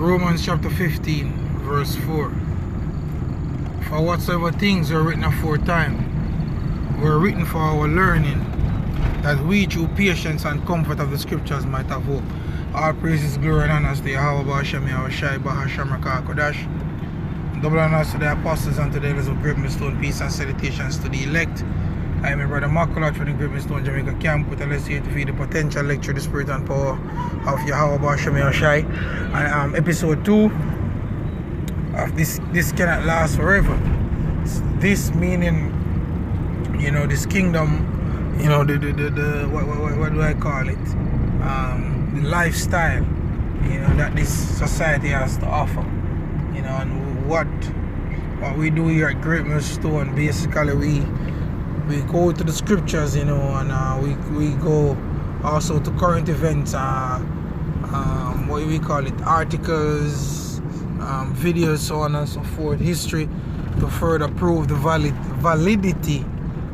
Romans chapter 15, verse 4. For whatsoever things were written aforetime were written for our learning, that we through patience and comfort of the scriptures might have hope. All praises, glory, and honors to Yahweh Ba'Shem Yahushai Bahasham Rakah Kodash. Double honors to the apostles and to the elders of Great Millstone. Peace and salutations to the elect. I am a brother Makulot from the Great Millstone Jamaica camp with a lesson here to feed the potential, lecture the spirit and power of Yahweh Ba'Shem Yahushai. And episode 2 of this cannot last forever. This meaning, you know, this kingdom, you know, the what do I call it? The lifestyle, you know, that this society has to offer, you know, and what we do here at Great Millstone, basically we go to the scriptures, you know, and we go also to current events, what do we call it, articles, videos, so on and so forth, history, to further prove the validity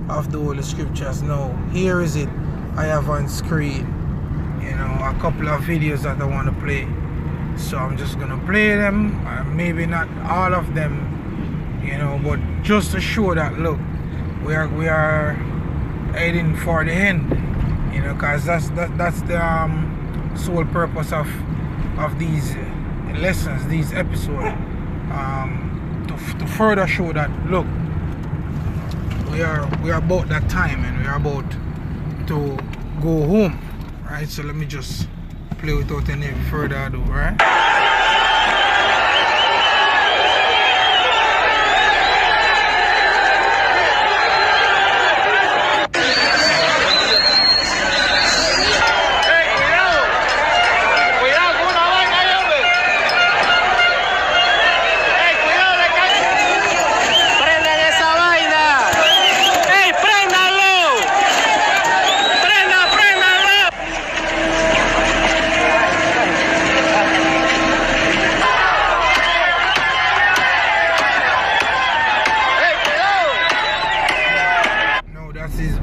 of the Holy Scriptures. Now, here is it. I have on screen, you know, a couple of videos that I want to play. So I'm just gonna play them, maybe not all of them, you know, but just to show that, look, we are heading for the end, you know, because that's the sole purpose of these lessons, these episodes, to further show that, look, we are about that time, and we are about to go home, right? So let me just play without any further ado, right?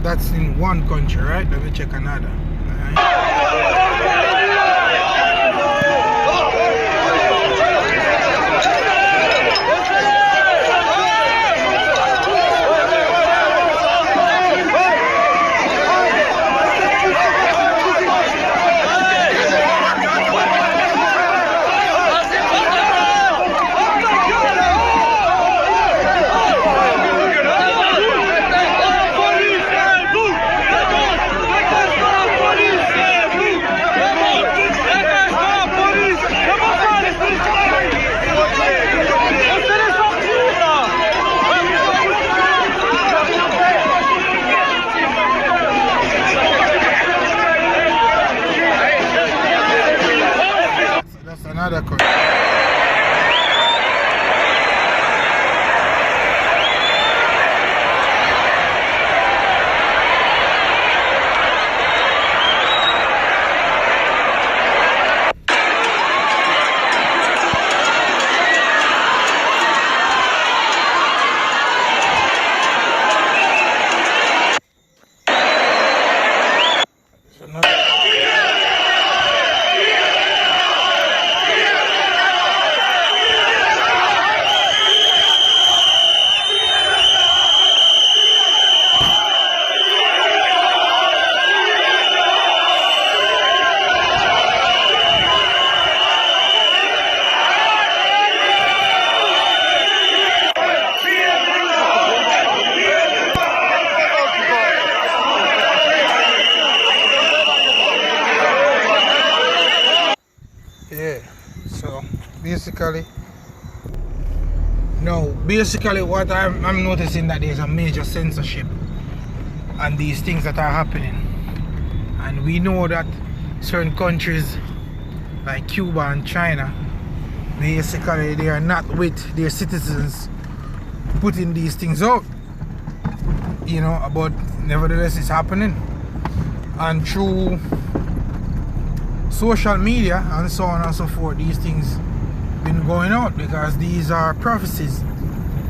That's in one country, right? Let me check another. Another country. So basically what I'm noticing, that there's a major censorship and these things that are happening, and we know that certain countries like Cuba and China, basically they are not with their citizens putting these things out, you know, but nevertheless it's happening, and through social media and so on and so forth, these things been going out because these are prophecies.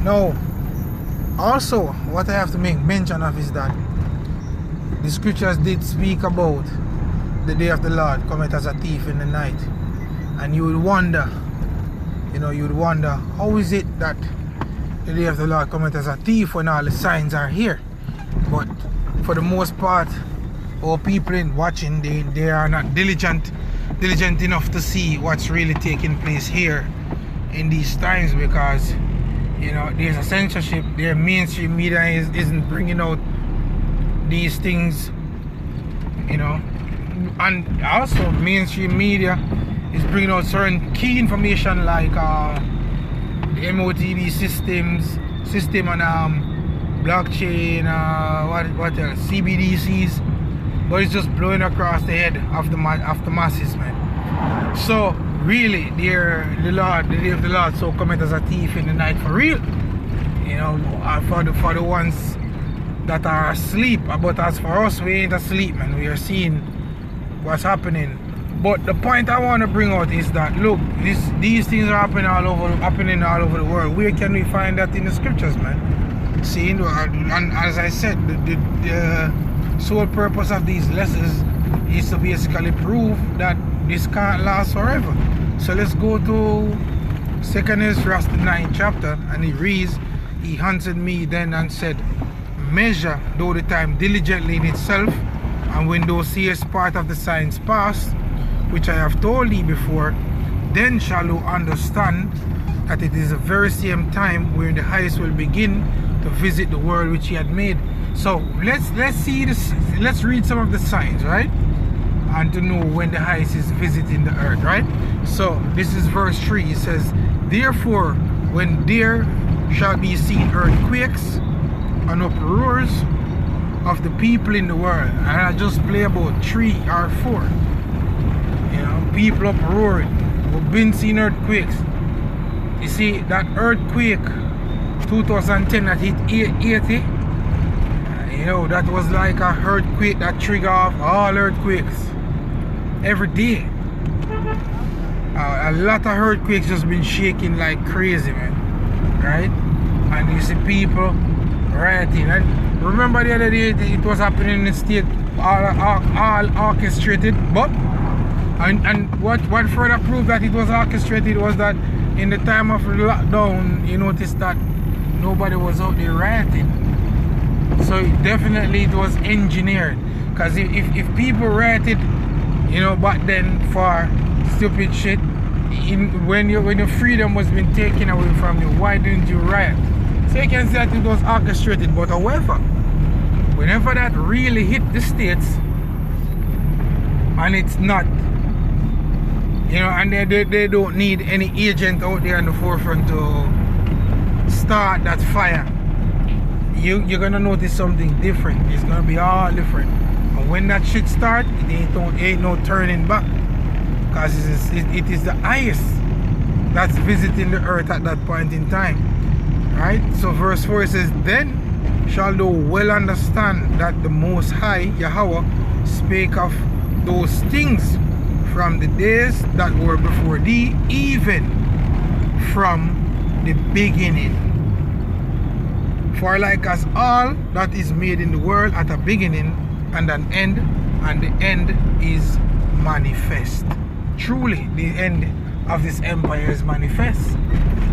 Now, also what I have to make mention of is that the scriptures did speak about the day of the Lord cometh as a thief in the night, and you will wonder you know, you'd wonder, how is it that the day of the Lord cometh as a thief when all the signs are here? But for the most part, our people in watching, they are not diligent enough to see what's really taking place here in these times, because, you know, there's a censorship. Their mainstream media isn't bringing out these things, you know, and also mainstream media is bringing out certain key information like the MOTB system and blockchain, what else, CBDCs, but it's just blowing across the head of the masses, man. So really, the day of the Lord so cometh as a thief in the night, for real, you know, for the ones that are asleep. But as for us, we ain't asleep, man. We are seeing what's happening. But the point I want to bring out is that, look, these things are happening all over the world. Where can we find that in the scriptures, man? See, and as I said, the sole purpose of these lessons is to basically prove that this can't last forever. So let's go to 2 Ezra, the 9th chapter, and it reads, "He answered me then and said, Measure though the time diligently in itself, and when thou seest part of the signs past, which I have told thee before, then shall thou understand that it is the very same time wherein the highest will begin to visit the world which he had made." So let's see this. Let's read some of the signs, right? And to know when the highest is visiting the earth, right? So this is verse 3. It says, "Therefore, when there shall be seen earthquakes and uproars of the people in the world," and I just play about 3 or 4. You know, people uproaring. We've been seeing earthquakes. You see, that earthquake 2010 that hit 80, you know, that was like a earthquake that triggered off all earthquakes every day. A lot of earthquakes just been shaking like crazy, man, right? And you see people rioting. And remember the other day it was happening in the state, all orchestrated. But and what further proved that it was orchestrated was that in the time of lockdown, you noticed that nobody was out there rioting. So definitely it was engineered. Because if people rioted, you know, back then for stupid shit, when your freedom was being taken away from you, why didn't you riot? So you can say that it was orchestrated. But however, whenever that really hit the states, and it's not, you know, and they don't need any agent out there in the forefront to start that fire, you're gonna notice something different. It's gonna be all different. And when that shit start, it ain't no turning back, because it is the highest that's visiting the earth at that point in time, right? So verse 4 says, "Then shall thou well understand that the Most High Yahweh spake of those things from the days that were before thee, even from the beginning. For like as all that is made in the world at a beginning and an end, and the end is manifest." Truly, the end of this empire is manifest.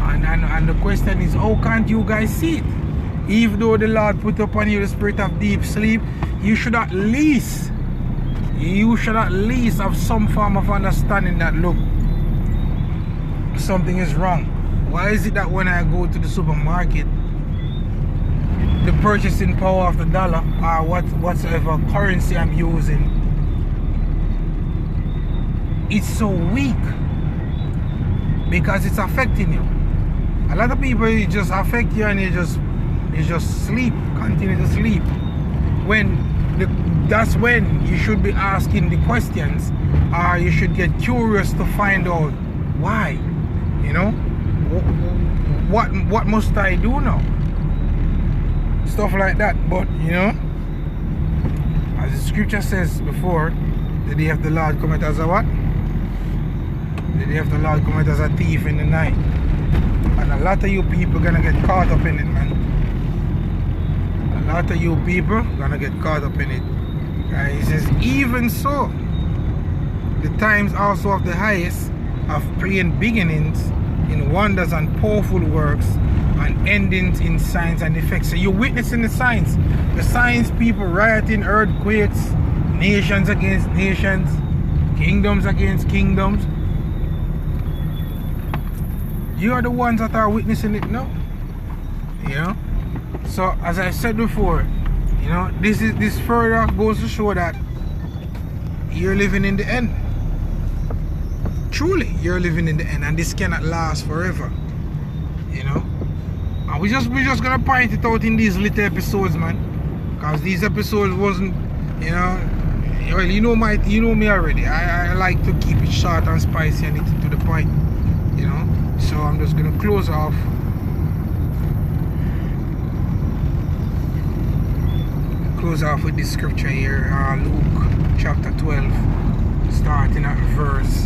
And the question is, how can't you guys see it? Even though the Lord put upon you the spirit of deep sleep, you should at least have some form of understanding that, look, something is wrong. Why is it that when I go to the supermarket, the purchasing power of the dollar, or whatsoever currency I'm using, it's so weak? Because it's affecting you. A lot of people, it just affect you and you just sleep, continue to sleep. That's when you should be asking the questions, or you should get curious to find out why. You know, what must I do now? Stuff like that. But you know, as the scripture says before, the day of the Lord cometh as a what? The day of the Lord cometh as a thief in the night. And a lot of you people gonna get caught up in it, man. A lot of you people gonna get caught up in it. He says, even so, the times also of the highest of plain beginnings in wonders and powerful works, and endings in signs and effects. So you're witnessing the signs. The signs, people rioting, earthquakes, nations against nations, kingdoms against kingdoms. You are the ones that are witnessing it now. You know? So as I said before, you know, this further goes to show that you're living in the end. Truly, you're living in the end, and this cannot last forever. You know? And we're just gonna point it out in these little episodes, man. Because these episodes wasn't, you know, well, you know me already. I like to keep it short and spicy and it to the point. You know? So I'm just gonna close off. Close off with this scripture here, Luke chapter 12, starting at verse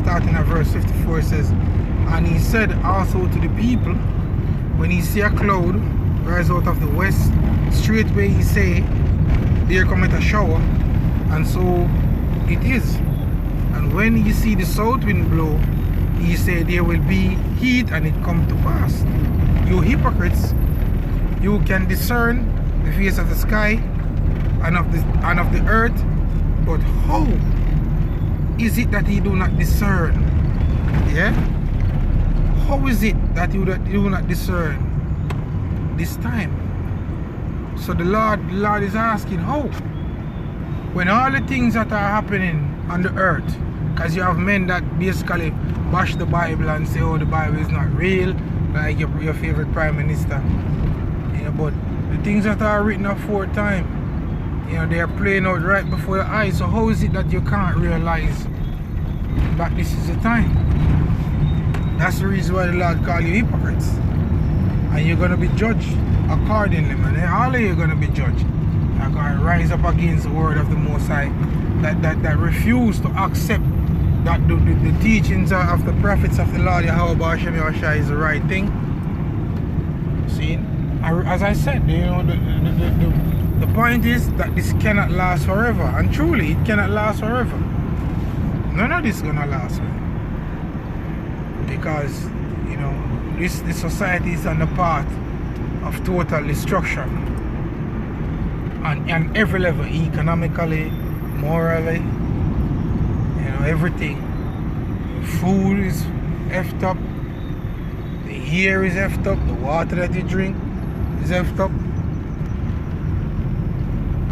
starting at verse 54. It says, and he said also to the people, when he see a cloud rise out of the west, straightway he say, there cometh a shower, and so it is. And when you see the south wind blow, he say there will be heat, and it come to pass. You hypocrites, you can discern the face of the sky and of the earth, but how is it that you do not discern? Yeah? How is it that you do not discern this time? So the Lord is asking, how? When all the things that are happening on the earth, because you have men that basically bash the Bible and say, oh, the Bible is not real, like your favorite prime minister. You know, but the things that are written aforetime, you know, they are playing out right before your eyes. So how is it that you can't realize that this is the time? That's the reason why the Lord call you hypocrites. And you're going to be judged accordingly, man. All of you are going to be judged. You're going to rise up against the word of the Most High that refuse to accept that the teachings of the prophets of the Lord Yahweh Hashem Yahushua is the right thing. See, as I said, you know, the point is that this cannot last forever, and truly it cannot last forever. None of this is gonna last forever, because you know this society is on the path of total destruction on every level, economically, morally, you know, everything. Food is effed up, the air is effed up, the water that you drink is effed up.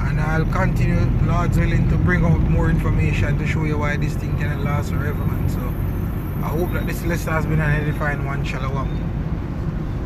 And I'll continue, Lord's willing, to bring out more information to show you why this thing cannot last forever, man. So I hope that this lesson has been an edifying one. Shalom.